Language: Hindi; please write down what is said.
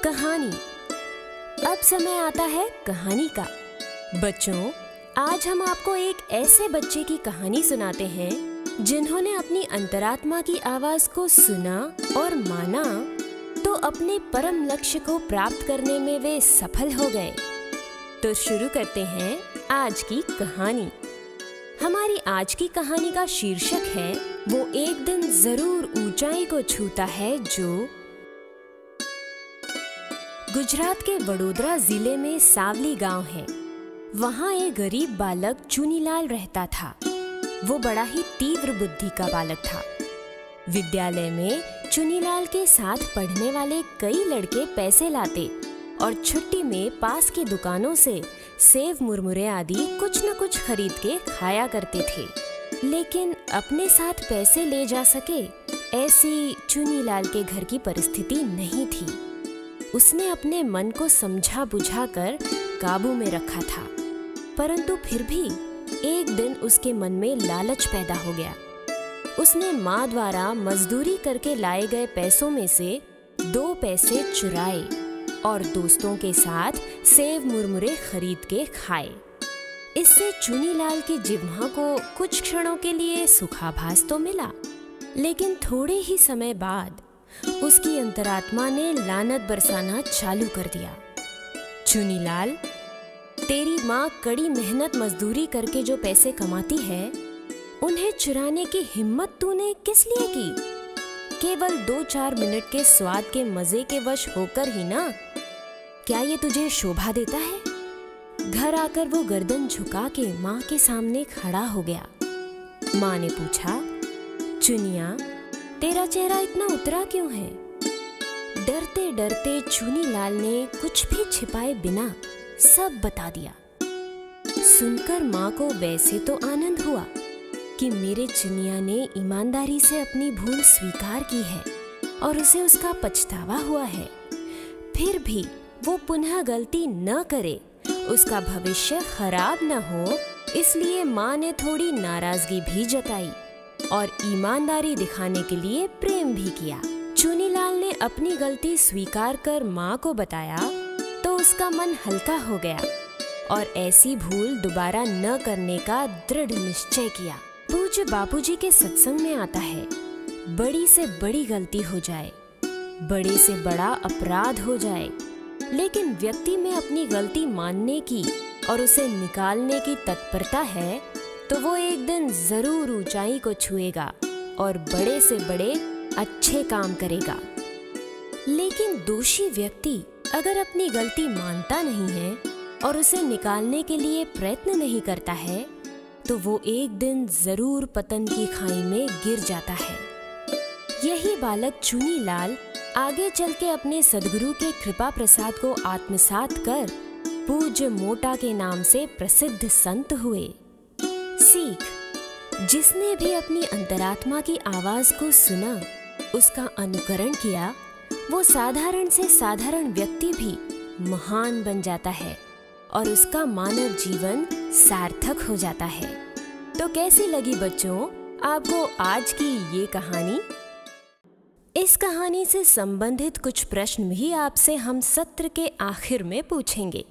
कहानी। अब समय आता है कहानी का। बच्चों, आज हम आपको एक ऐसे बच्चे की कहानी सुनाते हैं जिन्होंने अपनी अंतरात्मा की आवाज को सुना और माना तो अपने परम लक्ष्य को प्राप्त करने में वे सफल हो गए। तो शुरू करते हैं आज की कहानी। हमारी आज की कहानी का शीर्षक है वो एक दिन जरूर ऊंचाई को छूता है जो। गुजरात के वडोदरा जिले में सावली गांव है। वहाँ एक गरीब बालक चुनीलाल रहता था। वो बड़ा ही तीव्र बुद्धि का बालक था। विद्यालय में चुनीलाल के साथ पढ़ने वाले कई लड़के पैसे लाते और छुट्टी में पास की दुकानों से सेव मुरमुरे आदि कुछ न कुछ खरीद के खाया करते थे। लेकिन अपने साथ पैसे ले जा सके ऐसी चुनीलाल के घर की परिस्थिति नहीं थी। उसने अपने मन को समझा बुझा कर काबू में रखा था, परंतु फिर भी एक दिन उसके मन में लालच पैदा हो गया। उसने माँ द्वारा मजदूरी करके लाए गए पैसों में से 2 पैसे चुराए और दोस्तों के साथ सेव मुरमुरे खरीद के खाए। इससे चुनीलाल की जिह्वा को कुछ क्षणों के लिए सुखाभास तो मिला, लेकिन थोड़े ही समय बाद उसकी अंतरात्मा ने लानत बरसाना चालू कर दिया। चुनीलाल, तेरी माँ कड़ी मेहनत मजदूरी करके जो पैसे कमाती है, उन्हें चुराने की हिम्मत तूने किस लिए की? केवल 2-4 मिनट के स्वाद के मजे के वश होकर ही ना। क्या ये तुझे शोभा देता है? घर आकर वो गर्दन झुका के माँ के सामने खड़ा हो गया। माँ ने पूछा, चुनिया, तेरा चेहरा इतना उतरा क्यों है? डरते डरते चुनीलाल ने कुछ भी छिपाए बिना सब बता दिया। सुनकर माँ को वैसे तो आनंद हुआ कि मेरे चुनिया ने ईमानदारी से अपनी भूल स्वीकार की है और उसे उसका पछतावा हुआ है। फिर भी वो पुनः गलती न करे, उसका भविष्य खराब न हो, इसलिए माँ ने थोड़ी नाराजगी भी जताई और ईमानदारी दिखाने के लिए प्रेम भी किया। चुनीलाल ने अपनी गलती स्वीकार कर माँ को बताया तो उसका मन हल्का हो गया और ऐसी भूल दोबारा न करने का दृढ़ निश्चय किया। पूज्य बापूजी के सत्संग में आता है, बड़ी से बड़ी गलती हो जाए, बड़े से बड़ा अपराध हो जाए, लेकिन व्यक्ति में अपनी गलती मानने की और उसे निकालने की तत्परता है तो वो एक दिन जरूर ऊंचाई को छुएगा और बड़े से बड़े अच्छे काम करेगा। लेकिन दोषी व्यक्ति अगर अपनी गलती मानता नहीं है और उसे निकालने के लिए प्रयत्न नहीं करता है तो वो एक दिन जरूर पतन की खाई में गिर जाता है। यही बालक चुनीलाल आगे चल के अपने सद्गुरु के कृपा प्रसाद को आत्मसात कर पूज्य मोटा के नाम से प्रसिद्ध संत हुए। सीख, जिसने भी अपनी अंतरात्मा की आवाज को सुना, उसका अनुकरण किया, वो साधारण से साधारण व्यक्ति भी महान बन जाता है और उसका मानव जीवन सार्थक हो जाता है। तो कैसी लगी बच्चों आपको आज की ये कहानी? इस कहानी से संबंधित कुछ प्रश्न भी आपसे हम सत्र के आखिर में पूछेंगे।